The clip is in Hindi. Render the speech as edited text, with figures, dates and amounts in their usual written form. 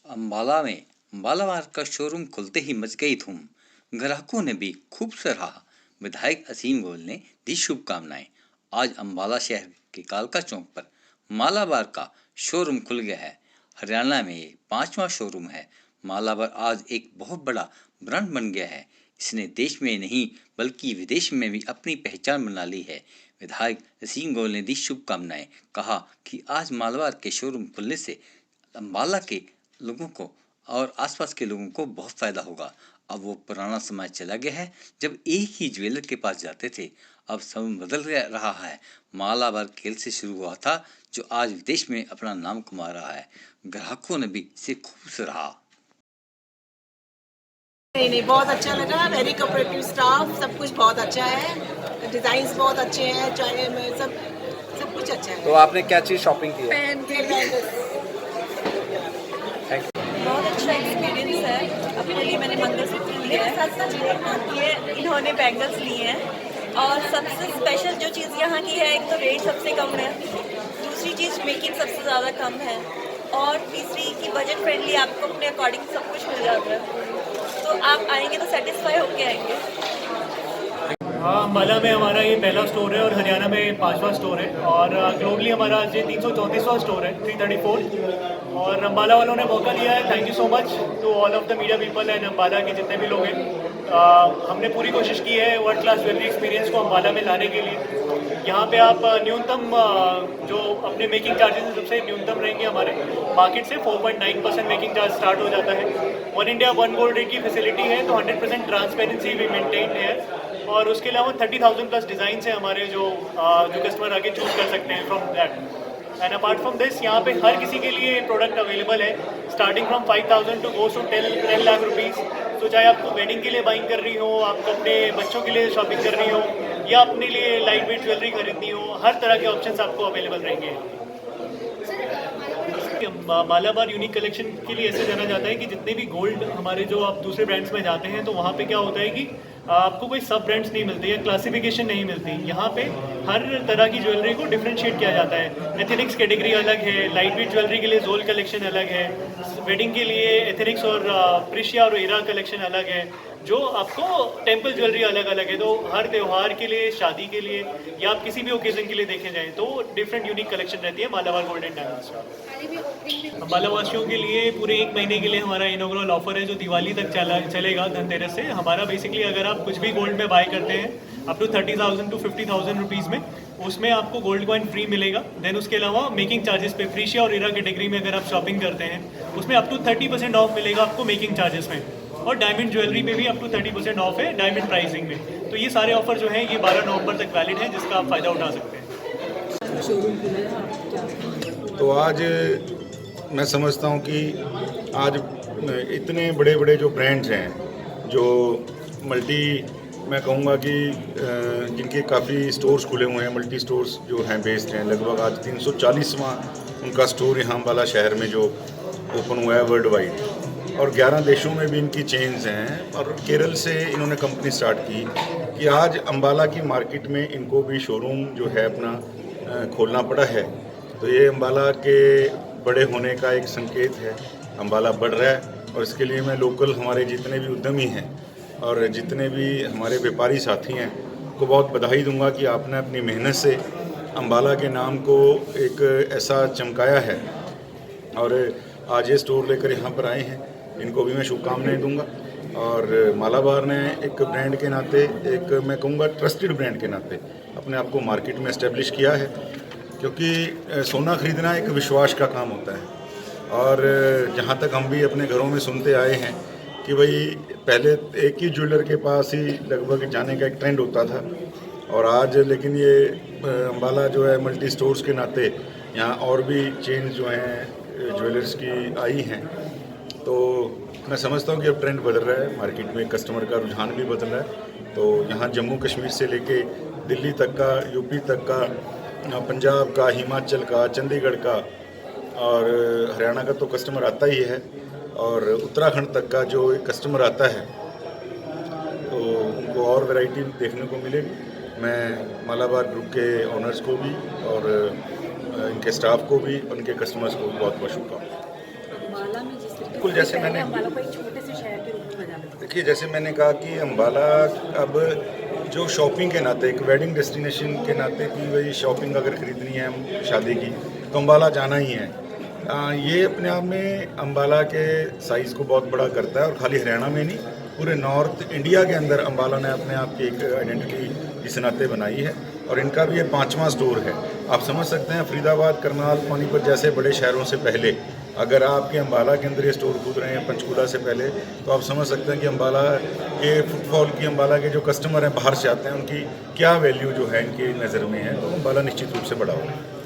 अम्बाला में बालावार का शोरूम खुलते ही मच गई धूम। ग्राहकों ने भी खूब सराहा। विधायक असीम गोयल ने दी शुभकामनाएं। आज अम्बाला शहर के कालका चौक पर मालाबार का शोरूम खुल गया है। हरियाणा में ये 5वां शोरूम है। मालाबार आज एक बहुत बड़ा ब्रांड बन गया है। इसने देश में नहीं बल्कि विदेश में भी अपनी पहचान बना ली है। विधायक असीम गोयल ने दी शुभकामनाएं। कहा कि आज मालाबार के शोरूम खुलने से अम्बाला के लोगों को और आसपास के लोगों को बहुत फायदा होगा। अब वो पुराना समय चला गया है जब एक ही ज्वेलर के पास जाते थे। अब समय बदल रहा है। मालाबार खेल से शुरू हुआ था जो आज विदेश में अपना नाम कमा रहा है। ग्राहकों ने भी इसे खूब सराहा। नहीं, बहुत अच्छा लगा। वेरी कोऑपरेटिव स्टाफ, सब कुछ बहुत अच्छा है। डिजाइन बहुत अच्छे हैं, चाहे में सब कुछ अच्छा है। तो आपने क्या चीज़ शॉपिंग की है? बहुत अच्छा एक्सपीरियंस है। अपने लिए मैंने मंगलसूत्र लिया है, ये इन्होंने बैंगल्स लिए हैं। और सबसे स्पेशल जो चीज़ यहाँ की है, एक तो रेट सबसे कम है, दूसरी चीज़ मेकिंग सबसे ज़्यादा कम है, और तीसरी कि बजट फ्रेंडली आपको अपने अकॉर्डिंग सब कुछ मिल जाता है। तो आप आएंगे तो सेटिस्फाई होके आएंगे। हाँ, अम्बाला में हमारा ये पहला स्टोर है और हरियाणा में 5वां स्टोर है, और ग्लोबली हमारा ये 334वां स्टोर है, 334। और अम्बाला वालों ने मौका दिया है। Thank you so much to all of the media people and Ambala के जितने भी लोग हैं। हमने पूरी कोशिश की है वर्ल्ड क्लास ज्वेलरी एक्सपीरियंस को अम्बाला में लाने के लिए। यहाँ पे आप न्यूनतम जो अपने मेकिंग चार्जेस सबसे न्यूनतम रहेंगे हमारे मार्केट से 4.9% मेकिंग चार्ज स्टार्ट हो जाता है। One India one gold rate की फैसिलिटी है, तो 100% ट्रांसपेरेंसी भी मेंटेन है। और उसके अलावा 30,000 प्लस डिज़ाइन है हमारे जो कस्टमर आगे चूज कर सकते हैं from that. And apart from this यहाँ पे हर किसी के लिए प्रोडक्ट अवेलेबल है, starting from 5,000 to goes to 10 lakh rupees. तो चाहे आपको वेडिंग के लिए बाइंग कर रही हो, आपको अपने बच्चों के लिए शॉपिंग कर रही हो, या अपने लिए लाइट वेट ज्वेलरी खरीदनी हो, हर तरह के ऑप्शंस आपको अवेलेबल रहेंगे। मालाबार यूनिक कलेक्शन के लिए ऐसे जाना जाता है कि जितने भी गोल्ड हमारे जो आप दूसरे ब्रांड्स में जाते हैं तो वहाँ पे क्या होता है कि आपको कोई सब ब्रांड्स नहीं मिलते या क्लासिफिकेशन नहीं मिलती। यहाँ पे हर तरह की ज्वेलरी को डिफरेंशिएट किया जाता है। एथेनिक्स कैटेगरी अलग है, लाइट वेट ज्वेलरी के लिए जोल कलेक्शन अलग है, वेडिंग के लिए एथेनिक्स और प्रिशिया और एरा कलेक्शन अलग है, जो आपको टेम्पल ज्वेलरी अलग अलग है। तो हर त्यौहार के लिए, शादी के लिए, या आप किसी भी ओकेजन के लिए देखे जाएँ तो डिफरेंट यूनिक कलेक्शन रहती है मालाबार गोल्ड एंड डायमंड्स का। अम्बाला वासियों के लिए पूरे 1 महीने के लिए हमारा इनॉग्रल ऑफर है जो दिवाली तक चलेगा, धनतेरस से। हमारा बेसिकली अगर आप कुछ भी गोल्ड में बाय करते हैं अप टू 30,000 टू 50,000 रुपीज़ में, उसमें आपको गोल्ड कॉइन फ्री मिलेगा। देन उसके अलावा मेकिंग चार्जेस पे प्रीशिया और एरा कैटेगरी में अगर आप शॉपिंग करते हैं उसमें अप टू 30% ऑफ मिलेगा आपको मेकिंग चार्जेस में। और डायमंड ज्वेलरी पे भी अप टू 30% ऑफ है डायमंड प्राइसिंग में। तो ये सारे ऑफर जो हैं ये 12 नवंबर तक वैलिड हैं, जिसका आप फ़ायदा उठा सकते हैं। तो आज मैं समझता हूँ कि आज इतने बड़े बड़े जो ब्रांड्स हैं, जो मल्टी, मैं कहूँगा कि जिनके काफ़ी स्टोर्स खुले हुए हैं, मल्टी स्टोर्स जो हैं बेस्ड हैं, लगभग आज 340वां उनका स्टोर यहाँ अम्बाला शहर में जो ओपन हुआ है वर्ल्ड वाइड, और 11 देशों में भी इनकी चेन्स हैं। और केरल से इन्होंने कंपनी स्टार्ट की कि आज अम्बाला की मार्केट में इनको भी शोरूम जो है अपना खोलना पड़ा है। तो ये अम्बाला के बड़े होने का एक संकेत है। अम्बाला बढ़ रहा है और इसके लिए मैं लोकल हमारे जितने भी उद्यमी हैं और जितने भी हमारे व्यापारी साथी हैं को बहुत बधाई दूंगा कि आपने अपनी मेहनत से अम्बाला के नाम को एक ऐसा चमकाया है और आज ये स्टोर लेकर यहाँ पर आए हैं। इनको भी मैं शुभकामनाएं दूंगा। और मालाबार ने एक ब्रांड के नाते, एक मैं कहूँगा ट्रस्टेड ब्रांड के नाते अपने आप को मार्केट में इस्टेब्लिश किया है, क्योंकि सोना खरीदना एक विश्वास का काम होता है। और जहाँ तक हम भी अपने घरों में सुनते आए हैं कि भाई पहले एक ही ज्वेलर के पास ही लगभग जाने का एक ट्रेंड होता था, और आज लेकिन ये अम्बाला जो है मल्टी स्टोर्स के नाते यहाँ और भी चेन जो हैं ज्वेलर्स की आई हैं। तो मैं समझता हूँ कि अब ट्रेंड बदल रहा है, मार्केट में कस्टमर का रुझान भी बदल रहा है। तो यहाँ जम्मू कश्मीर से लेके दिल्ली तक का, यूपी तक का, पंजाब का, हिमाचल का, चंडीगढ़ का और हरियाणा का तो कस्टमर आता ही है, और उत्तराखंड तक का जो कस्टमर आता है तो उनको और वैरायटी देखने को मिलेगी। मैं मालाबार ग्रुप के ओनर्स को भी और इनके स्टाफ को भी, उनके कस्टमर्स को बहुत बहुत शुभकामनाएं। अम्बाला में जिस तरीके बिल्कुल, से जैसे पहले मैंने- अम्बाला को एक छोटे से शहर के रूप में बना लेते देखिए, जैसे मैंने कहा कि अम्बाला अब जो शॉपिंग के नाते, एक वेडिंग डेस्टिनेशन के नाते कि भाई शॉपिंग अगर ख़रीदनी है शादी की तो अम्बाला जाना ही है। ये अपने आप में अम्बाला के साइज़ को बहुत बड़ा करता है, और खाली हरियाणा में नहीं, पूरे नॉर्थ इंडिया के अंदर अम्बाला ने अपने आप की एक आइडेंटिटी इस नाते बनाई है। और इनका भी ये 5वां स्टोर है। आप समझ सकते हैं फरीदाबाद, करनाल, पानीपत जैसे बड़े शहरों से पहले अगर आपके अम्बाला के अंदर ये स्टोर खुद रहे हैं पंचकूला से पहले, तो आप समझ सकते हैं कि अम्बाला के फुटफॉल की, अम्बाला के जो कस्टमर हैं बाहर से आते हैं, उनकी क्या वैल्यू जो है इनकी नज़र में है। तो अम्बाला निश्चित रूप से बड़ा होगा।